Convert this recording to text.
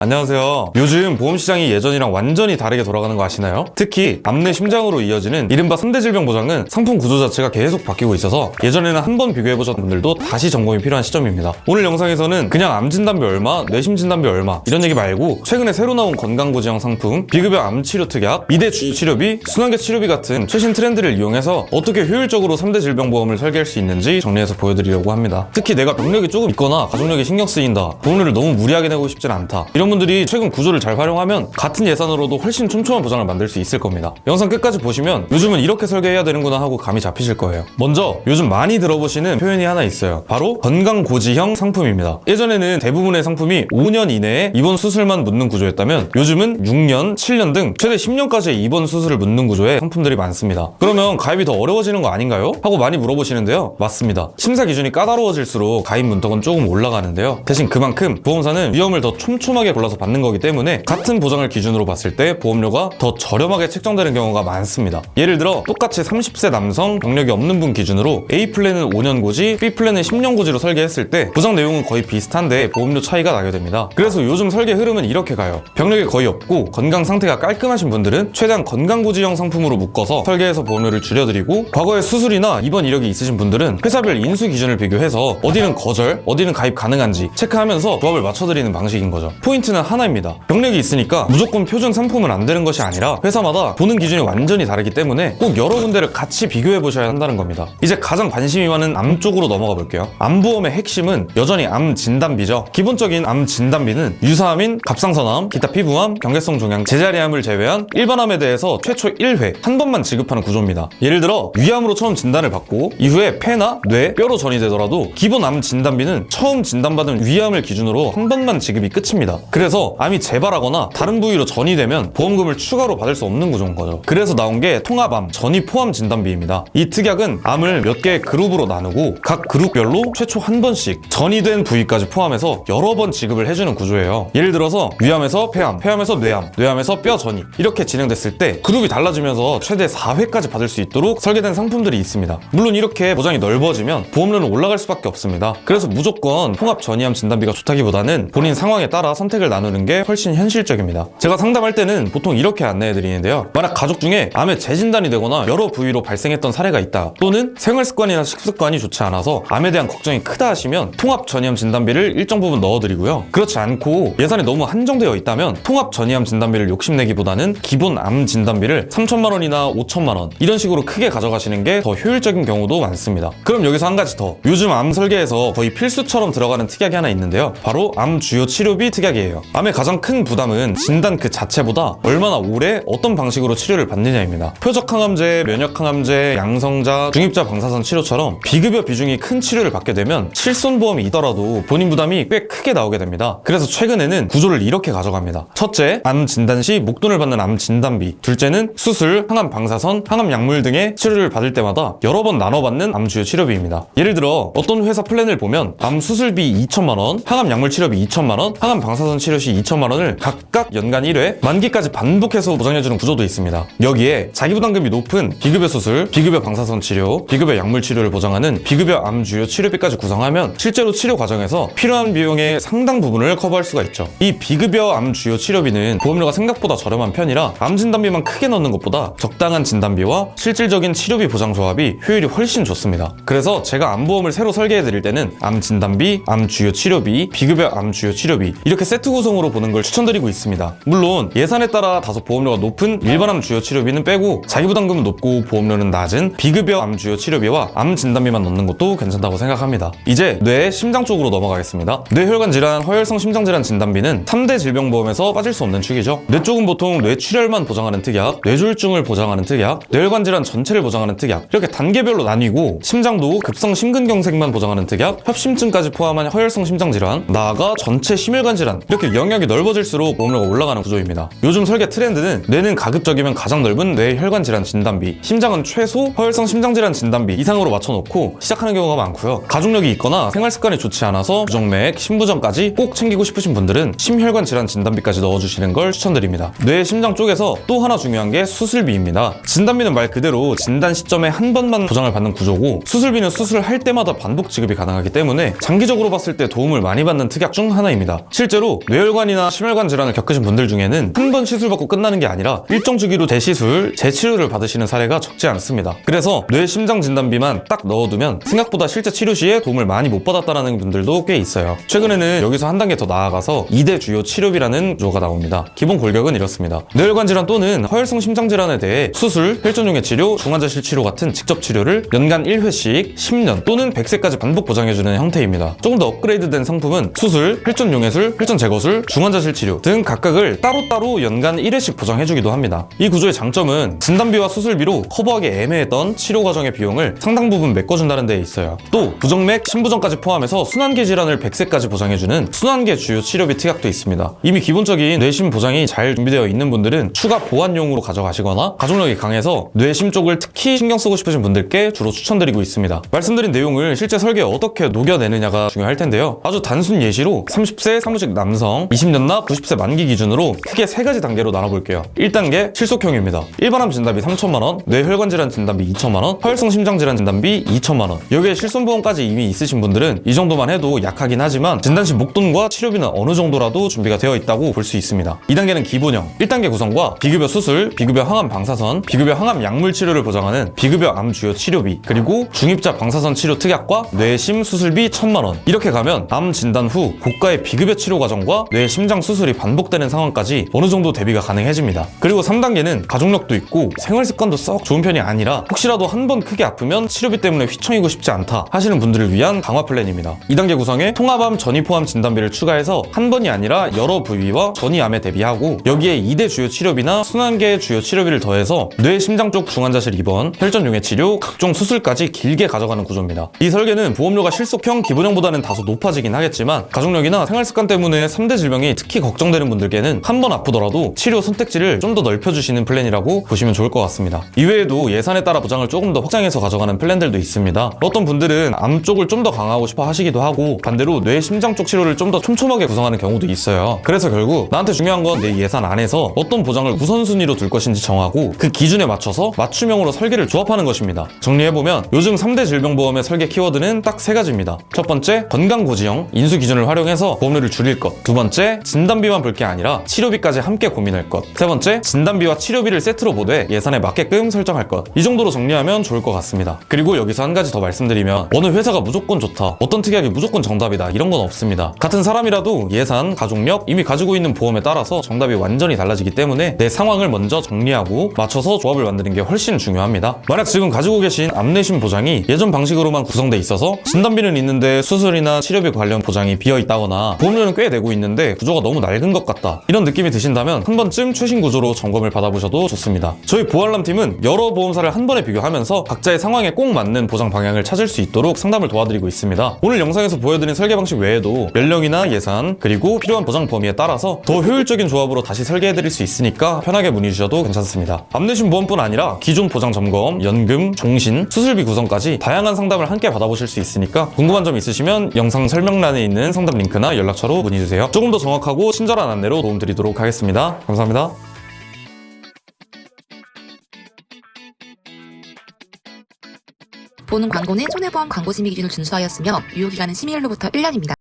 안녕하세요. 요즘 보험시장이 예전이랑 완전히 다르게 돌아가는 거 아시나요? 특히 암 내 심장으로 이어지는 이른바 3대 질병 보장은 상품 구조 자체가 계속 바뀌고 있어서 예전에는 한 번 비교해보셨던 분들도 다시 점검이 필요한 시점입니다. 오늘 영상에서는 그냥 암 진단비 얼마, 뇌심 진단비 얼마 이런 얘기 말고 최근에 새로 나온 건강고지형 상품, 비급여 암 치료 특약, 2대 주요 치료비, 순환계 치료비 같은 최신 트렌드를 이용해서 어떻게 효율적으로 3대 질병 보험을 설계할 수 있는지 정리해서 보여드리려고 합니다. 특히 내가 병력이 조금 있거나 가족력이 신경 쓰인다, 보험료를 너무 무리하게 내고 싶진 않다, 이런 분들이 최근 구조를 잘 활용하면 같은 예산으로도 훨씬 촘촘한 보장을 만들 수 있을 겁니다. 영상 끝까지 보시면 요즘은 이렇게 설계해야 되는구나 하고 감이 잡히실 거예요. 먼저 요즘 많이 들어보시는 표현이 하나 있어요. 바로 건강고지형 상품입니다. 예전에는 대부분의 상품이 5년 이내에 입원 수술만 묻는 구조였다면 요즘은 6년, 7년 등 최대 10년까지의 입원 수술을 묻는 구조의 상품들이 많습니다. 그러면 가입이 더 어려워지는 거 아닌가요? 하고 많이 물어보시는데요. 맞습니다. 심사 기준이 까다로워질수록 가입 문턱은 조금 올라가는데요. 대신 그만큼 보험사는 위험을 더 촘촘하게 골라서 받는 거기 때문에 같은 보장을 기준으로 봤을 때 보험료가 더 저렴하게 책정되는 경우가 많습니다. 예를 들어 똑같이 30세 남성, 병력이 없는 분 기준으로 A 플랜은 5년 고지, B 플랜은 10년 고지로 설계했을 때 보장 내용은 거의 비슷한데 보험료 차이가 나게 됩니다. 그래서 요즘 설계 흐름은 이렇게 가요. 병력이 거의 없고 건강 상태가 깔끔하신 분들은 최대한 건강고지형 상품으로 묶어서 설계해서 보험료를 줄여드리고, 과거에 수술이나 입원 이력이 있으신 분들은 회사별 인수 기준을 비교해서 어디는 거절, 어디는 가입 가능한지 체크하면서 조합을 맞춰드리는 방식인 거죠. 포인트는 하나입니다. 병력이 있으니까 무조건 표준 상품은 안 되는 것이 아니라 회사마다 보는 기준이 완전히 다르기 때문에 꼭 여러 군데를 같이 비교해 보셔야 한다는 겁니다. 이제 가장 관심이 많은 암 쪽으로 넘어가 볼게요. 암보험의 핵심은 여전히 암 진단비죠. 기본적인 암 진단비는 유사암인 갑상선암, 기타 피부암, 경계성 종양, 제자리암을 제외한 일반암에 대해서 최초 1회 한 번만 지급하는 구조입니다. 예를 들어 위암으로 처음 진단을 받고 이후에 폐나 뇌, 뼈로 전이되더라도 기본 암 진단비는 처음 진단받은 위암을 기준으로 한 번만 지급이 끝입니다. 그래서 암이 재발하거나 다른 부위로 전이되면 보험금을 추가로 받을 수 없는 구조인 거죠. 그래서 나온 게 통합암, 전이 포함 진단비입니다. 이 특약은 암을 몇 개의 그룹으로 나누고 각 그룹별로 최초 한 번씩 전이된 부위까지 포함해서 여러 번 지급을 해주는 구조예요. 예를 들어서 위암에서 폐암, 폐암에서 뇌암, 뇌암에서 뼈 전이 이렇게 진행됐을 때 그룹이 달라지면서 최대 4회까지 받을 수 있도록 설계된 상품들이 있습니다. 물론 이렇게 보장이 넓어지면 보험료는 올라갈 수밖에 없습니다. 그래서 무조건 통합 전이암 진단비가 좋다기보다는 본인 상황에 따라 선택을 나누는 게 훨씬 현실적입니다. 제가 상담할 때는 보통 이렇게 안내해 드리는데요. 만약 가족 중에 암에 재진단이 되거나 여러 부위로 발생했던 사례가 있다, 또는 생활습관이나 식습관이 좋지 않아서 암에 대한 걱정이 크다 하시면 통합 전이암 진단비를 일정 부분 넣어드리고요. 그렇지 않고 예산이 너무 한정되어 있다면 통합 전이암 진단비를 욕심내기보다는 기본 암 진단비를 3천만 원이나 5천만 원 이런 식으로 크게 가져가시는 게 더 효율적인 경우도 많습니다. 그럼 여기서 한 가지 더, 요즘 암 설계에서 거의 필수처럼 들어가는 특약이 하나 있는데요. 바로 암 주요 치료비 특약이에요. 암의 가장 큰 부담은 진단 그 자체보다 얼마나 오래 어떤 방식으로 치료를 받느냐입니다. 표적 항암제, 면역 항암제, 양성자, 중입자 방사선 치료처럼 비급여 비중이 큰 치료를 받게 되면 실손보험이 있더라도 본인 부담이 꽤 크게 나오게 됩니다. 그래서 최근에는 구조를 이렇게 가져갑니다. 첫째, 암 진단 시 목돈을 받는 암 진단비. 둘째는 수술, 항암 방사선, 항암 약물 등의 치료를 받을 때마다 여러 번 나눠받는 암 주요 치료비입니다. 예를 들어 어떤 회사 플랜을 보면 암 수술비 2천만 원, 항암 약물 치료비 2천만 원, 항암 방사선 치료 시 2천만 원을 각각 연간 1회 만기까지 반복해서 보장해주는 구조도 있습니다. 여기에 자기부담금이 높은 비급여 수술, 비급여 방사선 치료, 비급여 약물 치료를 보장하는 비급여 암 주요 치료비까지 구성하면 실제로 치료 과정에서 필요한 비용의 상당 부분을 커버할 수가 있죠. 이 비급여 암 주요 치료비는 보험료가 생각보다 저렴한 편이라 암 진단비만 크게 넣는 것보다 적당한 진단비와 실질적인 치료비 보장 조합이 효율이 훨씬 좋습니다. 그래서 제가 암보험을 새로 설계해 드릴 때는 암 진단비, 암 주요 치료비, 비급여 암 주요 치료비 이렇게 세트 구성으로 보는 걸 추천드리고 있습니다. 물론 예산에 따라 다소 보험료가 높은 일반 암 주요 치료비는 빼고 자기부담금은 높고 보험료는 낮은 비급여 암 주요 치료비와 암 진단비만 넣는 것도 괜찮다고 생각합니다. 이제 뇌, 심장 쪽으로 넘어가겠습니다. 뇌혈관 질환, 허혈성 심장 질환 진단비는 3대 질병보험에서 빠질 수 없는 축이죠. 뇌 쪽은 보통 뇌출혈만 보장하는 특약, 뇌졸중을 보장하는 특약, 뇌혈관 질환 전체를 보장하는 특약 이렇게 단계별로 나뉘고, 심장도 급성 심근경색만 보장하는 특약, 협심증까지 포함한 허혈성 심장 질환, 나아가 전체 심혈관 질환 이렇게 영역이 넓어질수록 보험료가 올라가는 구조입니다. 요즘 설계 트렌드는 뇌는 가급적이면 가장 넓은 뇌혈관 질환 진단비, 심장은 최소 허혈성 심장 질환 진단비 이상으로 맞춰놓고 시작하는 경우가 많고요. 가족력이 있거나 생활습관이 좋지 않아서 부정맥, 심부전까지 꼭 챙기고 싶으신 분들은 심혈관 질환 진단비까지 넣어주시는 걸 추천드립니다. 뇌, 심장 쪽에서 또 하나 중요한 게 수술비입니다. 진단비는 말 그대로 진단 시점에 한 번만 보장을 받는 구조고, 수술비는 수술할 때마다 반복 지급이 가능하기 때문에 장기적으로 봤을 때 도움을 많이 받는 특약 중 하나입니다. 실제로 뇌혈관이나 심혈관 질환을 겪으신 분들 중에는 한 번 시술받고 끝나는 게 아니라 일정 주기로 재시술, 재치료를 받으시는 사례가 적지 않습니다. 그래서 뇌 심장 진단비만 딱 넣어두면 생각보다 실제 치료 시에 도움을 많이 못 받았다는 분들도 꽤 있어요. 최근에는 여기서 한 단계 더 나아가서 2대 주요 치료비라는 구조가 나옵니다. 기본 골격은 이렇습니다. 뇌혈관 질환 또는 허혈성 심장 질환에 대해 수술, 혈전용의 치료, 중환자실 치료 같은 직접 치료를 연간 1회씩 10년 또는 100세까지 반복 보장해주는 형태입니다. 조금 더 업그레이드된 상품은 수술, 혈전용해술, 혈전 제거술, 중환자실 치료 등 각각을 따로따로 연간 1회씩 보장해주기도 합니다. 이 구조의 장점은 진단비와 수술비로 커버하기 애매했던 치료 과정의 비용을 상당 부분 메꿔준다는 데 있어요. 또 부정맥, 심부전까지 포함해서 순환계 질환을 100세까지 보장해주는 순환계 주요 치료비 특약도 있습니다. 이미 기본적인 뇌심 보장이 잘 준비되어 있는 분들은 추가 보완용으로 가져가시거나 가족력이 강해서 뇌심 쪽을 특히 신경 쓰고 싶으신 분들께 주로 추천드리고 있습니다. 말씀드린 내용을 실제 설계에 어떻게 녹여내느냐가 중요할 텐데요. 아주 단순 예시로 30세 사무직 남성, 20년나 90세 만기 기준으로 크게 3가지 단계로 나눠볼게요. 1단계 실속형입니다. 일반암 진단비 3,000만원, 뇌혈관 질환 진단비 2,000만원, 허혈성 심장 질환 진단비 2,000만원. 여기에 실손보험까지 이미 있으신 분들은 이 정도만 해도 약하긴 하지만 진단 시 목돈과 치료비는 어느 정도라도 준비가 되어 있다고 볼 수 있습니다. 2단계는 기본형, 1단계 구성과 비급여 수술, 비급여 항암 방사선, 비급여 항암 약물 치료를 보장하는 비급여 암 주요 치료비, 그리고 중입자 방사선 치료 특약과 뇌심 수술비 1,000만원. 이렇게 가면 암 진단 후 고가의 비급여 치료 과정과 뇌 심장 수술이 반복되는 상황까지 어느 정도 대비가 가능해집니다. 그리고 3단계는 가족력도 있고 생활 습관도 썩 좋은 편이 아니라 혹시라도 한 번 크게 아프면 치료비 때문에 휘청이고 싶지 않다 하시는 분들을 위한 강화 플랜입니다. 2단계 구성에 통합암, 전이포암 진단비를 추가해서 한 번이 아니라 여러 부위와 전이암에 대비하고 여기에 2대 주요 치료비나 순환계 주요 치료비를 더해서 뇌 심장 쪽 중환자실 입원, 혈전용해 치료, 각종 수술까지 길게 가져가는 구조입니다. 이 설계는 보험료가 실속형 기본형보다는 다소 높아지긴 하겠지만 가족력이나 생활 습관 때문에 3대 질병이 특히 걱정되는 분들께는 한 번 아프더라도 치료 선택지를 좀 더 넓혀주시는 플랜이라고 보시면 좋을 것 같습니다. 이외에도 예산에 따라 보장을 조금 더 확장해서 가져가는 플랜들도 있습니다. 어떤 분들은 암 쪽을 좀 더 강화하고 싶어 하시기도 하고 반대로 뇌 심장 쪽 치료를 좀 더 촘촘하게 구성하는 경우도 있어요. 그래서 결국 나한테 중요한 건 내 예산 안에서 어떤 보장을 우선순위로 둘 것인지 정하고 그 기준에 맞춰서 맞춤형으로 설계를 조합하는 것입니다. 정리해보면 요즘 3대 질병보험의 설계 키워드는 딱 3가지입니다. 첫 번째, 건강고지형, 인수 기준을 활용해서 보험료를 줄일 것. 두 번째, 진단비만 볼 게 아니라 치료비까지 함께 고민할 것. 세 번째, 진단비와 치료비를 세트로 보되 예산에 맞게끔 설정할 것. 이 정도로 정리하면 좋을 것 같습니다. 그리고 여기서 한 가지 더 말씀드리면 어느 회사가 무조건 좋다, 어떤 특약이 무조건 정답이다 이런 건 없습니다. 같은 사람이라도 예산, 가족력, 이미 가지고 있는 보험에 따라서 정답이 완전히 달라지기 때문에 내 상황을 먼저 정리하고 맞춰서 조합을 만드는 게 훨씬 중요합니다. 만약 지금 가지고 계신 암내심 보장이 예전 방식으로만 구성돼 있어서 진단비는 있는데 수술이나 치료비 관련 보장이 비어있다거나 보험료는 꽤 내고 있는데 구조가 너무 낡은 것 같다 이런 느낌이 드신다면 한 번쯤 최신 구조로 점검을 받아보셔도 좋습니다. 저희 보알람팀은 여러 보험사를 한 번에 비교하면서 각자의 상황에 꼭 맞는 보장 방향을 찾을 수 있도록 상담을 도와드리고 있습니다. 오늘 영상에서 보여드린 설계 방식 외에도 연령이나 예산 그리고 필요한 보장 범위에 따라서 더 효율적인 조합으로 다시 설계해드릴 수 있으니까 편하게 문의 주셔도 괜찮습니다. 암내심 보험뿐 아니라 기존 보장 점검, 연금, 종신, 수술비 구성까지 다양한 상담을 함께 받아보실 수 있으니까 궁금한 점 있으시면 영상 설명란에 있는 상담 링크나 연락처로 문의주세요. 조금 더 정확하고 친절한 안내로 도움드리도록 하겠습니다. 감사합니다. 보는 광고는 손해보험 광고 심의 기준을 준수하였으며 유효기간은 심의일로부터 1년입니다.